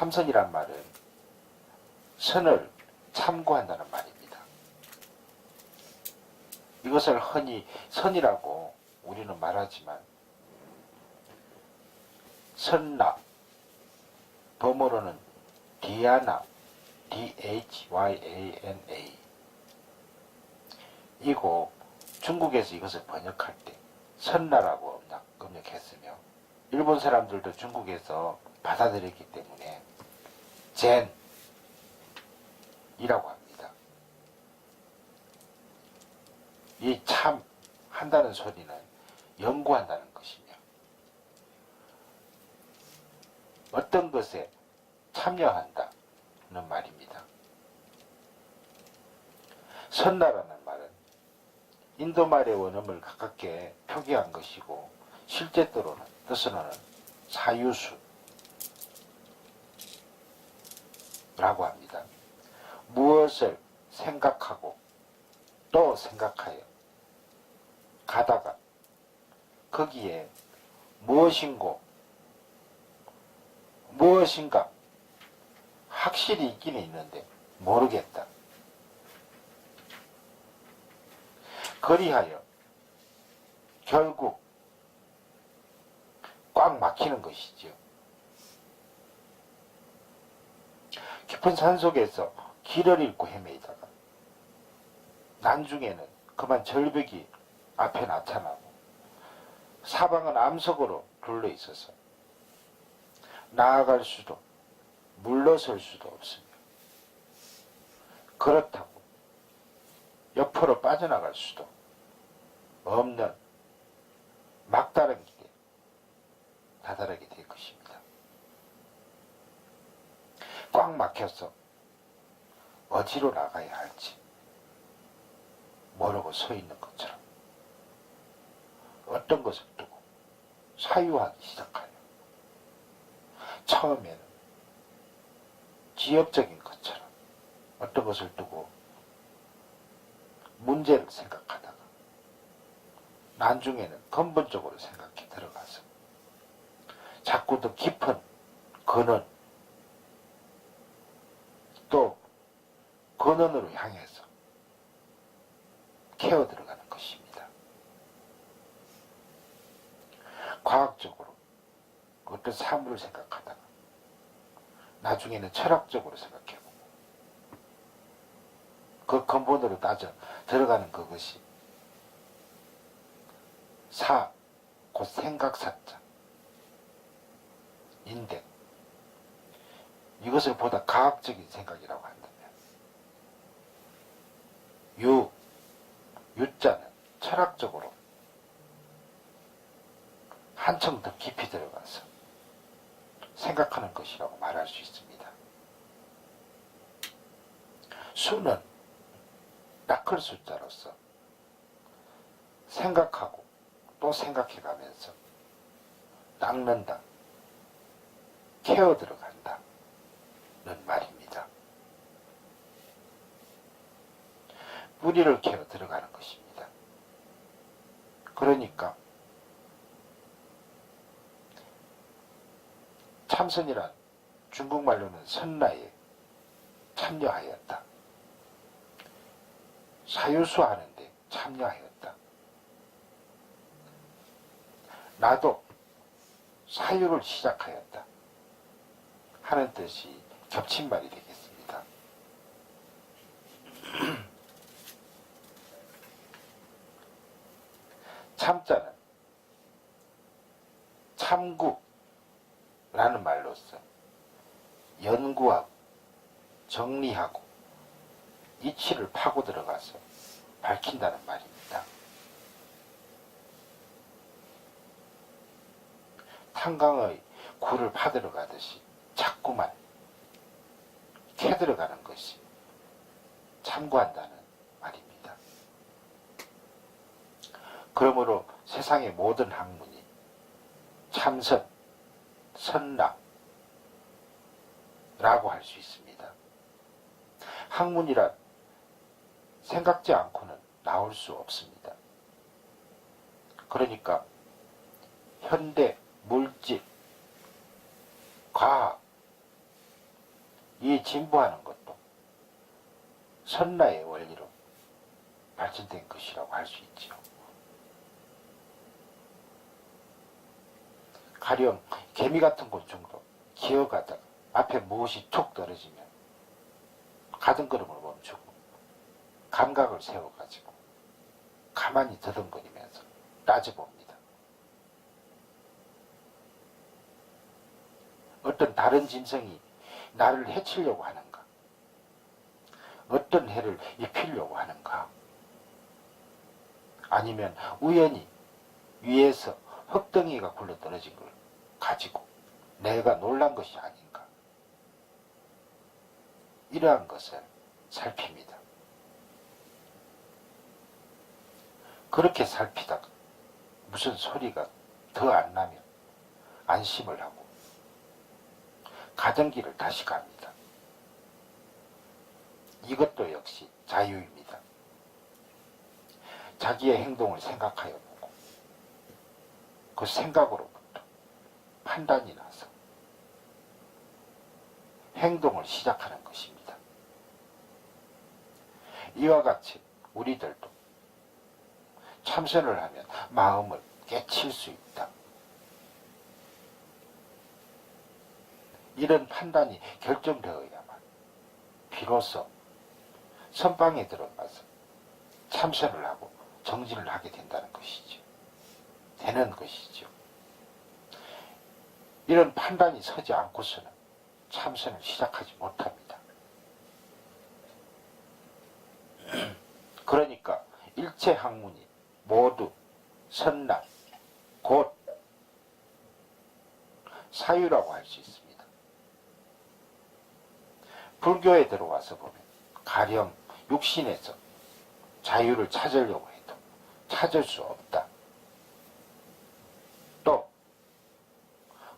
참선이란 말은 선을 참고한다는 말입니다. 이것을 흔히 선이라고 우리는 말하지만 선나, 범어로는 디아나, D-H-Y-A-N-A 이고 중국에서 이것을 번역할 때 선나라고 번역했으며 일본 사람들도 중국에서 받아들였기 때문에 젠이라고 합니다. 이 참 한다는 소리는 연구한다는 것이며 어떤 것에 참여한다는 말입니다. 선나라는 말은 인도말의 원음을 가깝게 표기한 것이고 실제 뜻으로는 사유수라고 합니다. 무엇을 생각하고 또 생각하여 가다가 거기에 무엇인가 확실히 있기는 있는데 모르겠다. 그리하여 결국 꽉 막히는 것이지요. 깊은 산속에서 길을 잃고 헤매다가 난중에는 그만 절벽이 앞에 나타나고 사방은 암석으로 둘러 있어서 나아갈 수도 물러설 수도 없으며 그렇다고 옆으로 빠져나갈 수도 없는 막다른 길에 다다르게 될 것입니다. 꽉 막혀서 어디로 나가야 할지 모르고 서 있는 것처럼 어떤 것을 두고 사유하기 시작하여 처음에는 지역적인 것처럼 어떤 것을 두고 문제를 생각하다가 나중에는 근본적으로 생각해 들어가서 자꾸 더 깊은 근원 또 근원으로 향해서 캐어 들어가는 것입니다. 과학적으로 어떤 사물을 생각하다가 나중에는 철학적으로 생각해보고 그 근본으로 따져 들어가는 그것이 곧 생각사자인데 이것을 보다 과학적인 생각이라고 한다면 유자는 철학적으로 한층 더 깊이 들어가서 생각하는 것이라고 말할 수 있습니다. 수는 낙클 숫자로서 생각하고 또 생각해가면서 닦는다, 캐어 들어간다는 말입니다. 뿌리를 캐어 들어가는 것입니다. 그러니까 참선이란 중국말로는 선라에 참여하였다. 사유수하는데 참여하였다. 나도 사유를 시작하였다 하는 뜻이 겹친 말이 되겠습니다. 참자는 참구라는 말로서 연구하고 정리하고 이치를 파고 들어가서 밝힌다는 말입니다. 탄광의 굴을 파들어가듯이 자꾸만 캐들어가는 것이 참고한다는 말입니다. 그러므로 세상의 모든 학문이 참선, 선락라고 할 수 있습니다. 학문이란 생각지 않고는 나올 수 없습니다. 그러니까 현대, 물질, 과학 이 진보하는 것도 선나의 원리로 발전된 것이라고 할 수 있지요. 가령 개미 같은 곤충도 기어가다가 앞에 무엇이 툭 떨어지면 가던 걸음을 멈추고 감각을 세워가지고 가만히 더듬거리면서 따져봅니다. 어떤 다른 짐승이 나를 해치려고 하는가? 어떤 해를 입히려고 하는가? 아니면 우연히 위에서 흙덩이가 굴러 떨어진 걸 가지고 내가 놀란 것이 아닌가? 이러한 것을 살핍니다. 그렇게 살피다가 무슨 소리가 더 안 나면 안심을 하고 가던 길을 다시 갑니다. 이것도 역시 자유입니다. 자기의 행동을 생각하여 보고 그 생각으로부터 판단이 나서 행동을 시작하는 것입니다. 이와 같이 우리들도 참선을 하면 마음을 깨칠 수 있다. 이런 판단이 결정되어야만 비로소 선방에 들어가서 참선을 하고 정진을 하게 된다는 것이죠. 되는 것이죠. 이런 판단이 서지 않고서는 참선을 시작하지 못합니다. 그러니까 일체 학문이 모두 선나, 곧 사유라고 할 수 있습니다. 불교에 들어와서 보면 가령 육신에서 자유를 찾으려고 해도 찾을 수 없다. 또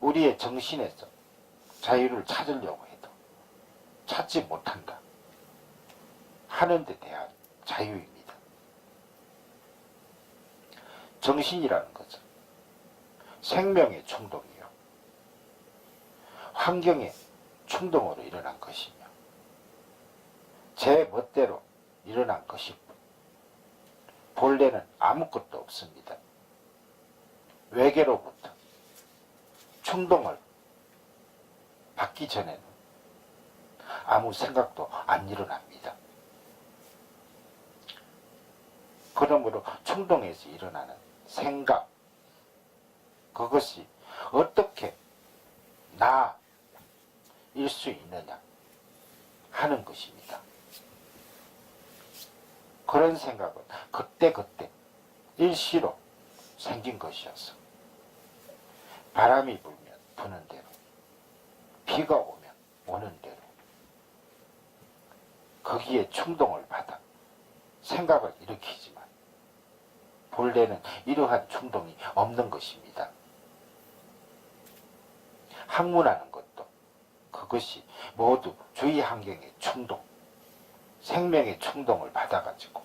우리의 정신에서 자유를 찾으려고 해도 찾지 못한다 하는 데 대한 자유입니다. 정신이라는 것은 생명의 충동이요, 환경의 충동으로 일어난 것이며 제 멋대로 일어난 것이고 본래는 아무것도 없습니다. 외계로부터 충동을 받기 전에는 아무 생각도 안 일어납니다. 그러므로 충동에서 일어나는 생각, 그것이 어떻게 나일 수 있느냐 하는 것입니다. 그런 생각은 그때그때 일시로 생긴 것이어서 바람이 불면 부는 대로, 비가 오면 오는 대로 거기에 충동을 받아 생각을 일으키지만 본래는 이러한 충동이 없는 것입니다. 학문하는 것도 그것이 모두 주위 환경의 충동, 생명의 충동을 받아가지고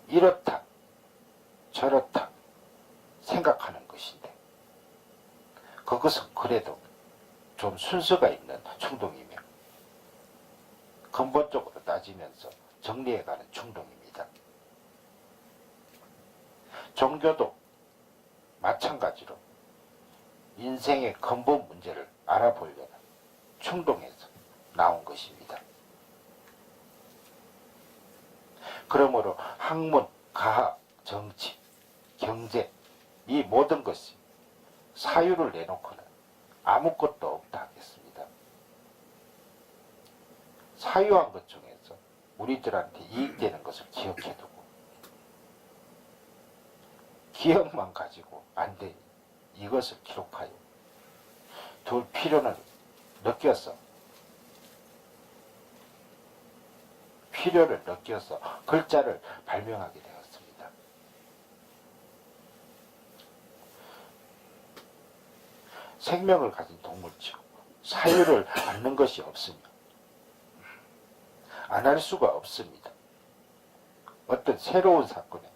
이렇다 저렇다 생각하는 것인데 그것은 그래도 좀 순서가 있는 충동이며 근본적으로 따지면서 정리해가는 충동입니다. 종교도 마찬가지로 인생의 근본 문제를 알아보려는 충동에서 나온 것입니다. 그러므로 학문, 과학, 정치, 경제 이 모든 것이 사유를 내놓고는 아무것도 없다 하겠습니다. 사유한 것 중에서 우리들한테 이익되는 것을 기억해두고 기억만 가지고 안 돼. 이것을 기록하여 둘 필요는 필요를 느껴서 글자를 발명하게 되었습니다. 생명을 가진 동물치고 사유를 갖는 것이 없으며 안 할 수가 없습니다. 어떤 새로운 사건에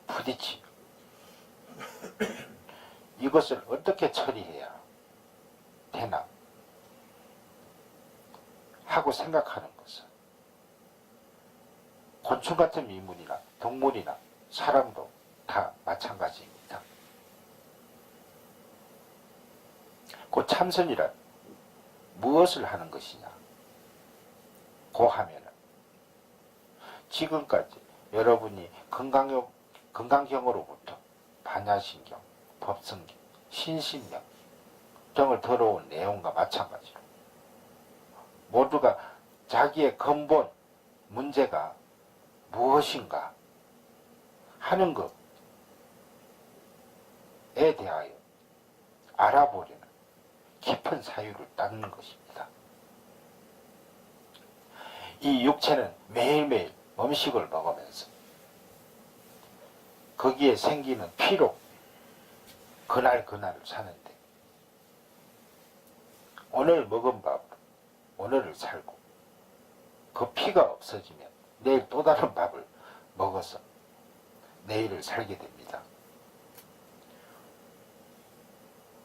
부딪히며 이것을 어떻게 처리해야 되나 하고 생각하는 것은 곤충 같은 미물이나 동물이나 사람도 다 마찬가지입니다. 그 참선이란 무엇을 하는 것이냐? 고 하면은 지금까지 여러분이 건강경으로부터 반야신경, 법성경, 신신경 등을 들어온 내용과 마찬가지로 모두가 자기의 근본 문제가 무엇인가 하는 것에 대하여 알아보려는 깊은 사유를 따는 것입니다. 이 육체는 매일매일 음식을 먹으면서 거기에 생기는 피로 그날그날을 사는데 오늘 먹은 밥 오늘을 살고 그 피가 없어지면 내일 또 다른 밥을 먹어서 내일을 살게 됩니다.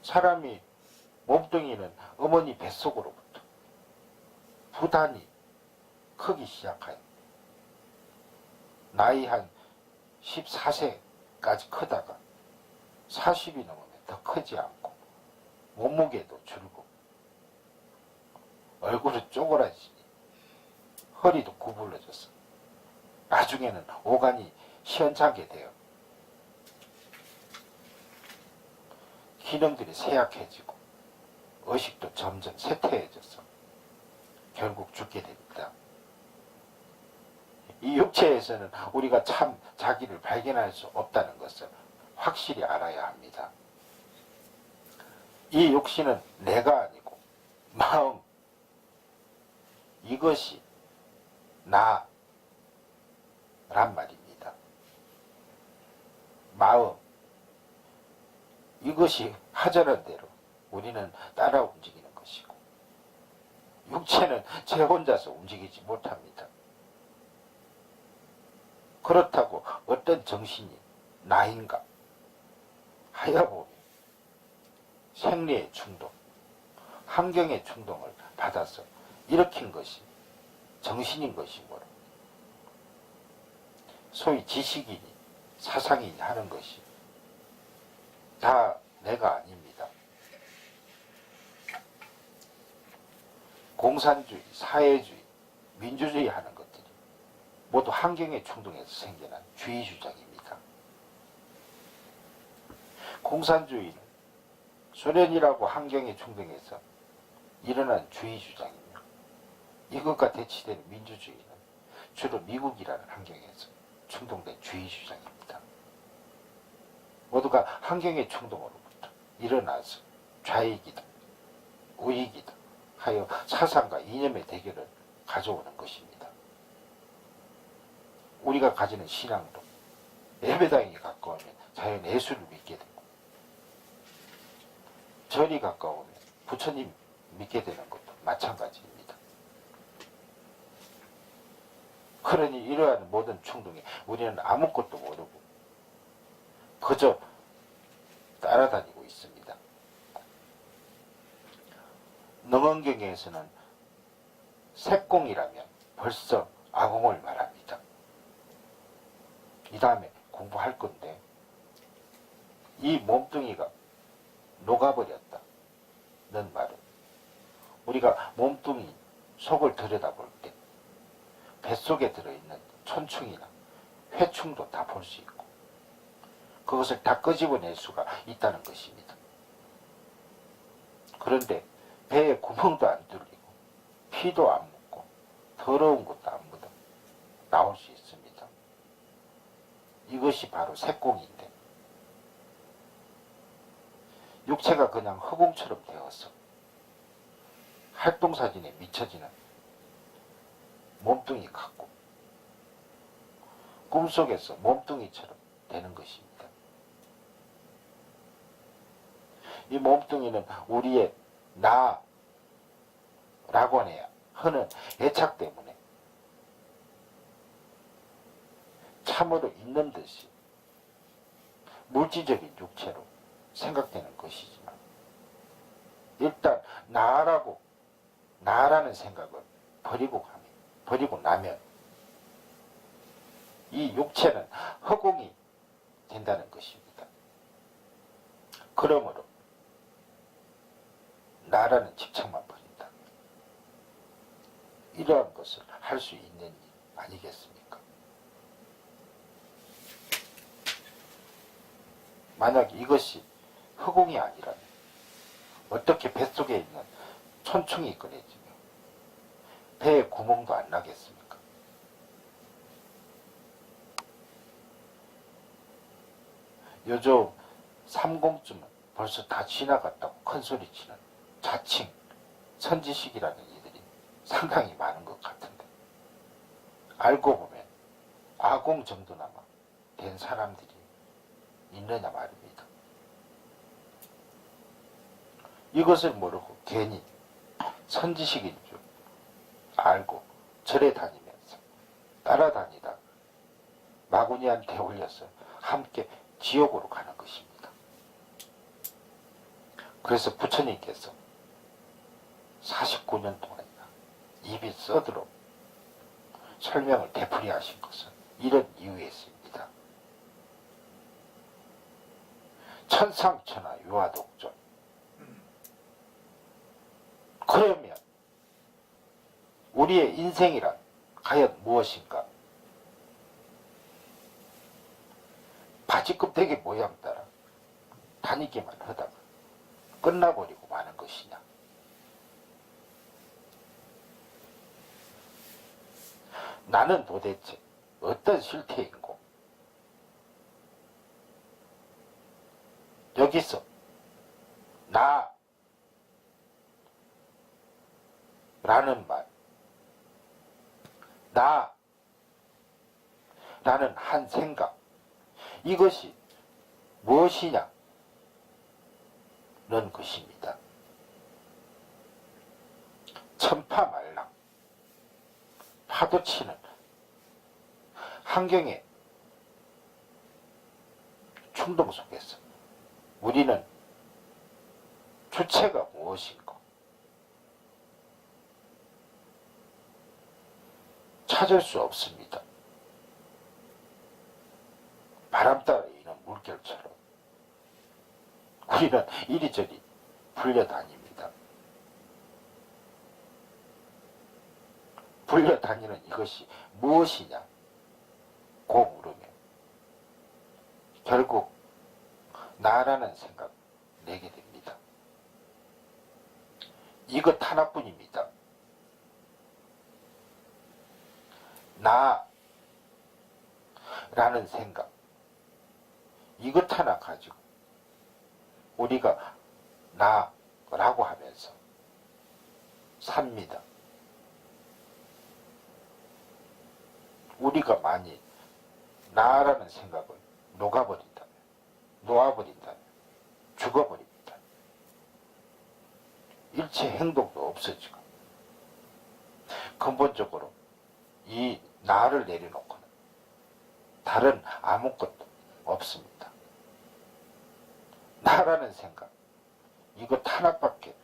사람이 몸뚱이는 어머니 뱃속으로부터 부단히 크기 시작하여 나이 한 14세까지 크다가 40이 넘으면 더 크지 않고 몸무게도 줄고 얼굴은 쪼그라지니 허리도 구부러져서 나중에는 오간이 시원찮게 되어 기능들이 쇠약해지고 의식도 점점 쇠퇴해져서 결국 죽게 됩니다. 이 육체에서는 우리가 참 자기를 발견할 수 없다는 것을 확실히 알아야 합니다. 이 육신은 내가 아니고 마음, 이것이 나란 말입니다. 마음, 이것이 하자는 대로 우리는 따라 움직이는 것이고 육체는 제 혼자서 움직이지 못합니다. 그렇다고 어떤 정신이 나인가 하여 보면 생리의 충동, 환경의 충동을 받아서 일으킨 것이 정신인 것이므로 소위 지식이니 사상이니 하는 것이 다 내가 아닙니다. 공산주의, 사회주의, 민주주의 하는 것들이 모두 환경의 충동에서 생겨난 주의 주장입니다. 공산주의는 소련이라고 환경의 충동에서 일어난 주의 주장이며 이것과 대치되는 민주주의는 주로 미국이라는 환경에서 충동된 주의 주장입니다. 모두가 환경의 충동으로부터 일어나서 좌익이다, 우익이다 하여 사상과 이념의 대결을 가져오는 것입니다. 우리가 가지는 신앙도 예배당이 가까우면 자연 예수를 믿게 되고 절이 가까우면 부처님 믿게 되는 것도 마찬가지입니다. 그러니 이러한 모든 충동에 우리는 아무것도 모르고 그저 따라다니고 있습니다. 능언경에서는 색공이라면 벌써 아공을 말합니다. 이 다음에 공부할 건데 이 몸뚱이가 녹아버렸다는 말은 우리가 몸뚱이 속을 들여다볼 때 뱃속에 들어있는 천충이나 회충도 다 볼 수 있고 그것을 다 끄집어낼 수가 있다는 것입니다. 그런데 배에 구멍도 안 뚫리고 피도 안 묻고 더러운 것도 안 묻어 나올 수 있습니다. 이것이 바로 색공인데 육체가 그냥 허공처럼 되어서 활동사진에 미쳐지는 몸뚱이 같고 꿈속에서 몸뚱이처럼 되는 것입니다. 이 몸뚱이는 우리의 나라고 하는 애착 때문에 참으로 있는 듯이 물질적인 육체로 생각되는 것이지만 일단 나라는 생각을 버리고 나면 이 육체는 허공이 된다는 것입니다. 그러므로 나라는 집착만 버린다. 이러한 것을 할 수 있는 일 아니겠습니까? 만약 이것이 허공이 아니라면 어떻게 뱃속에 있는 천충이 꺼내지며 배에 구멍도 안 나겠습니까? 요즘 30쯤은 벌써 다 지나갔다고 큰소리치는 자칭 선지식이라는 이들이 상당히 많은 것 같은데 알고 보면 아공 정도나마 된 사람들이 있느냐 말입니다. 이것을 모르고 괜히 선지식인 줄 알고 절에 다니면서 따라다니다 마구니한테 올려서 함께 지옥으로 가는 것입니다. 그래서 부처님께서 49년 동안이나 입이 써도록 설명을 되풀이하신 것은 이런 이유였습니다. 천상천하 유아독존. 그러면 우리의 인생이란 과연 무엇인가? 바지껍데기 모양 따라 다니기만 하다가 끝나버리고 마는 것이냐? 나는 도대체 어떤 실태인고? 여기서 나 라는 말, 나 라는 한 생각, 이것이 무엇이냐는 것입니다. 천파말랑 파도치는 환경의 충동 속에서 우리는 주체가 무엇인가 찾을 수 없습니다. 바람 따라 이는 물결처럼 우리는 이리저리 불려다닙니다. 불려다니는 이것이 무엇이냐 고 물으면 결국 나라는 생각 내게 됩니다. 이것 하나뿐입니다. 나라는 생각, 이것 하나 가지고 우리가 나라고 하면서 삽니다. 우리가 만일 나라는 생각을 놓아버린다면 죽어버립니다. 일체 행동도 없어지고 근본적으로 이 나를 내려놓고는 다른 아무것도 없습니다. 나라는 생각, 이것 하나밖에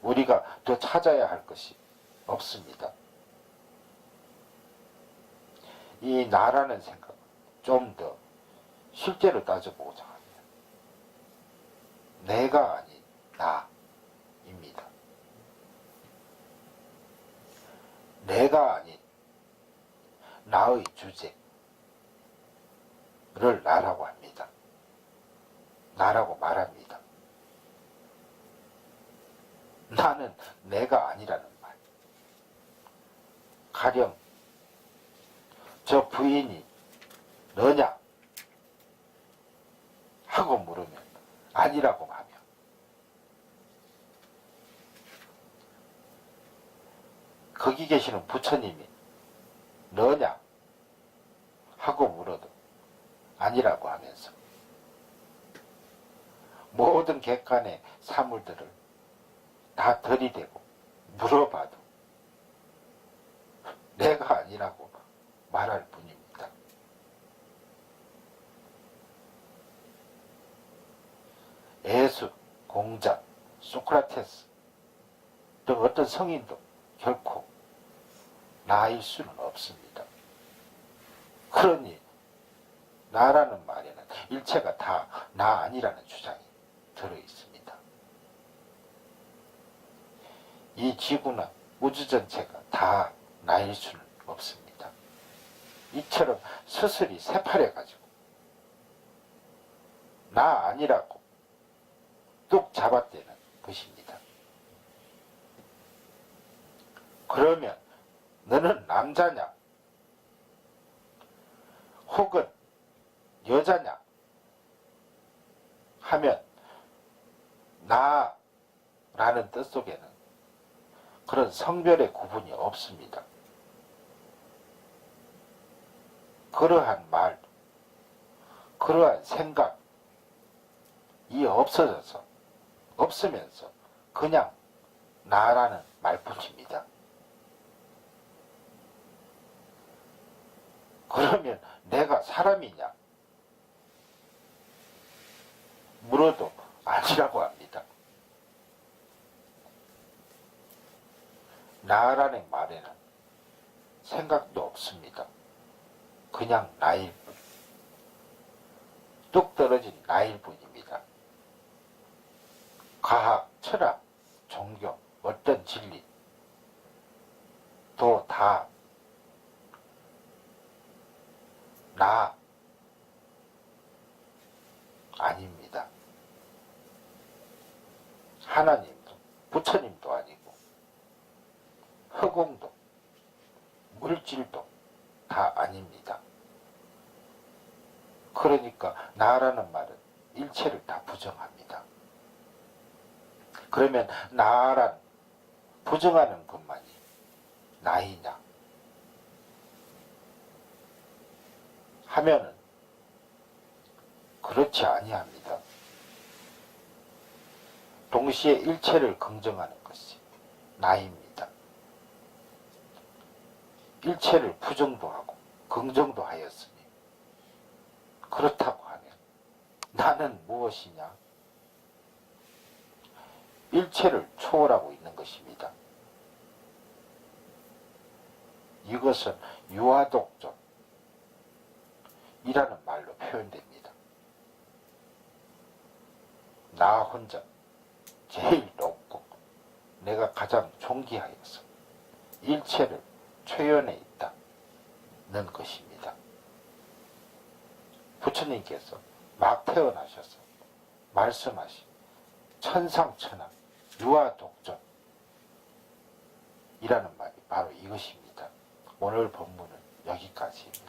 우리가 더 찾아야 할 것이 없습니다. 이 나라는 생각, 좀 더 실제로 따져보고자 하면 내가 아닌 나입니다. 내가 아닌 나의 주제를 나라고 합니다. 나라고 말합니다. 나는 내가 아니라는 말. 가령 저 부인이 너냐? 하고 물으면 아니라고 하며 거기 계시는 부처님이 너냐? 하고 물어도 아니라고 하면서 모든 객관의 사물들을 다 들이대고 물어봐도 내가 아니라고 말할 뿐입니다. 예수, 공자, 소크라테스 또 어떤 성인도 결코 나일 수는 없습니다. 그러니 나라는 말에는 일체가 다 나 아니라는 주장이 들어있습니다. 이 지구나 우주 전체가 다 나일 수는 없습니다. 이처럼 스스리 새파래가지고 나 아니라고 뚝 잡아대는 것입니다. 그러면 너는 남자냐? 혹은 여자냐? 하면 나라는 뜻 속에는 그런 성별의 구분이 없습니다. 그러한 말, 그러한 생각이 없으면서 그냥 나라는 말뿐입니다. 그러면 내가 사람이냐? 물어도 아니라고 합니다. 나라는 말에는 생각도 없습니다. 그냥 나일 뿐. 뚝 떨어진 나일 뿐입니다. 과학, 철학, 종교, 어떤 진리 또 다 나 아닙니다. 하나님도 부처님도 아니고 허공도 물질도 다 아닙니다. 그러니까 나라는 말은 일체를 다 부정합니다. 그러면 나란 부정하는 것만이 나이냐 하면은 그렇지 아니합니다. 동시에 일체를 긍정하는 것이 나입니다. 일체를 부정도 하고 긍정도 하였으니 그렇다고 하면 나는 무엇이냐? 일체를 초월하고 있는 것입니다. 이것은 유아독존이라는 말로 표현됩니다. 나 혼자 제일 높고 내가 가장 존귀하여서 일체를 초연해 있다는 것입니다. 부처님께서 막 태어나셔서 말씀하신 천상천하 유아독존이라는 말이 바로 이것입니다. 오늘 본문은 여기까지입니다.